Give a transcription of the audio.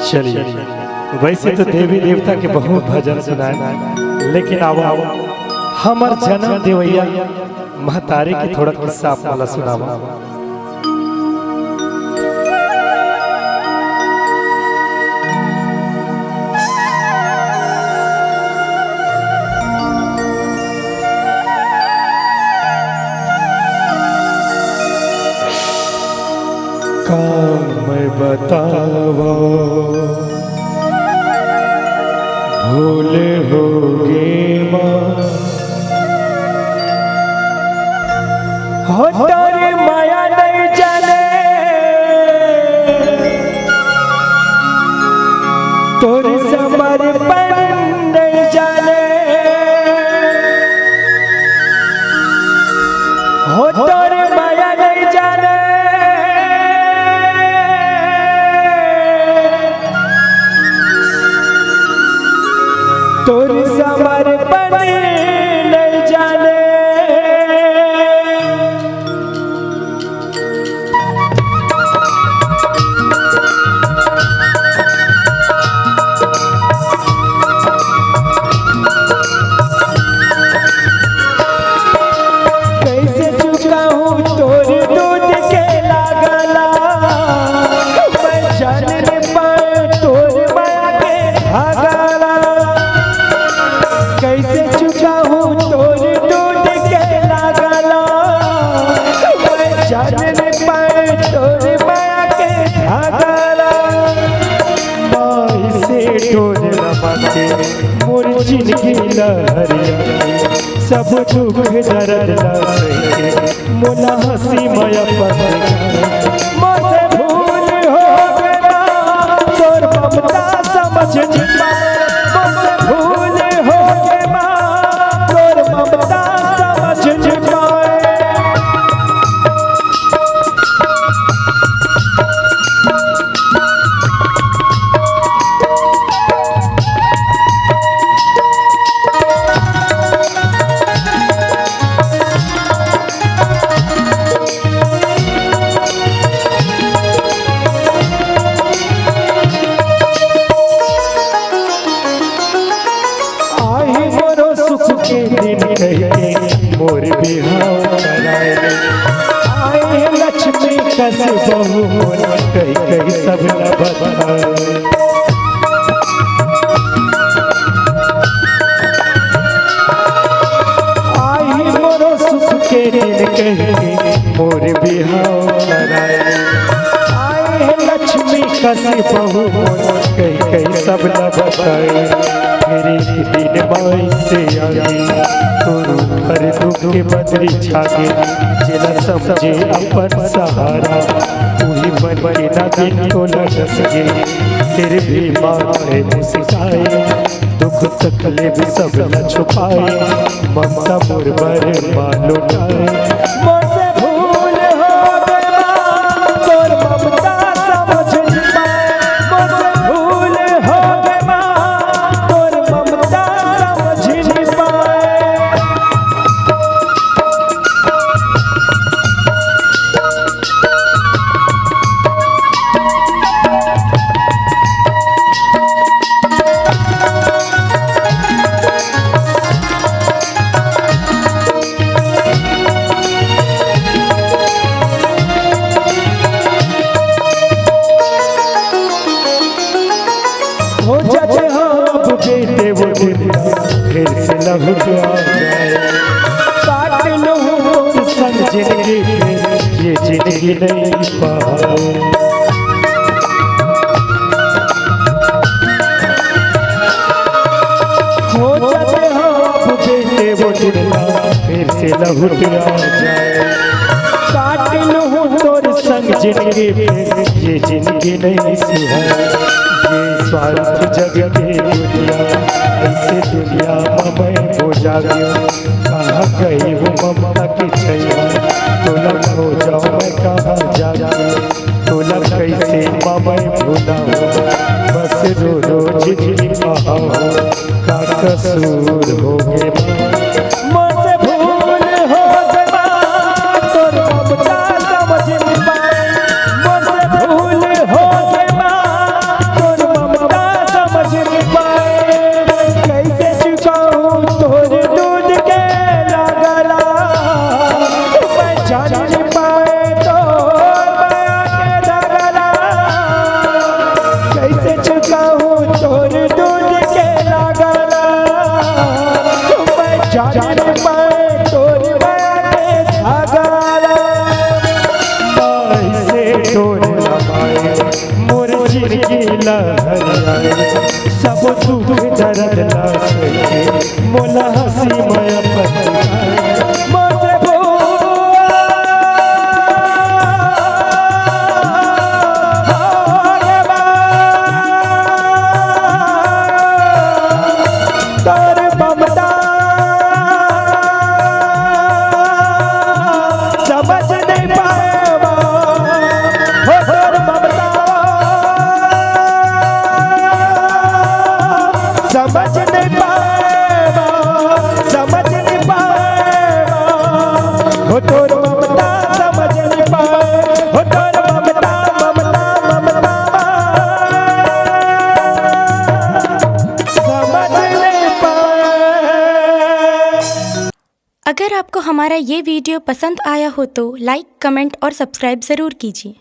चलिए, वैसे तो देवी देवता के बहुत भजन सुनाए, लेकिन आओ हमर जन्म देवैया महतारी के थोड़ा किस्सा आप वाला सुनावा। मैं बतावा भूले होगे माँ हो तारी माया नहीं जाने तोरी समर्पण नहीं जाने हो तारी माया नहीं जाने तोरी समर्पण नहीं जाने कैसे चुका हूँ तोरी दूध के लागला मैं जानने पाए तोरी माया के भागला कैसे चुका हूँ तोरी दूध के लागला मैं जानने पाए तोरी माया के भागला माई से डोर लमाते मोर जिंदगी लहरिया सब दुख दर्द न सहे मोला हंसी माया पर मुझसे भूल हो गया तोर ममता समझ नहीं पाए मुझसे भूल हो गया तोर ममता समझ नहीं पाए मोर बिहाव कराए आए लक्ष्मी कस बहु मोर कही कही सब न बताए आई मोरो सुख के दिन कही मोर बिहाव कराए आए लक्ष्मी कस बहु मोर कही कही सब न बताए मेरे दिन माई से आगे तोरू पर दुख के बदरी छागे जिला समझे अपन सहारा वही बन के ना दिन को लटस गे तेरे भी माथे मुस्काए दुख तकलीफ सब न छुपाए ममता मोर बर मालो नाए मुझसे भूल हो गया तोर ममता समझ नहीं पाए मुझसे भूल हो गया तोर ममता समझ नहीं पाए हो जाते हम बेटे वो दिन फिर से लहुट आ जाए काट लो संग जिंदगी ये जिंदगी नहीं पाए हो जाते हम बेटे वो दिन फिर से लहुट आ जाए काट लो तोर संग जिंदगी ये जिंदगी नहीं सुहाए स्वार्थ जग के दुनिया ऐसे दुनिया मैं हो जागियो कहाँ गई हूँ ममता की छैया तोला खो जाओ मैं कहाँ जागियो तोला कैसे मैं भूला बस रो रो जिंदगी पाओ का कसूर हो गया मुझसे भूल हो गया तोर ममता समझ नहीं पाए मुझसे भूल हो गया लहरिया सब दुख दर्द ना सहे मोला हंसी माया मोरे तोर ममता समझ नहीं पाएगा हो तोर ममता समझ नहीं पाएगा समझ नहीं पाएगा हो तोर ममता समझ नहीं पाए हो तोर ममता ममता ममता समझ नहीं पाए। अगर आपको हमारा ये वीडियो पसंद आया हो तो लाइक, कमेंट और सब्सक्राइब ज़रूर कीजिए।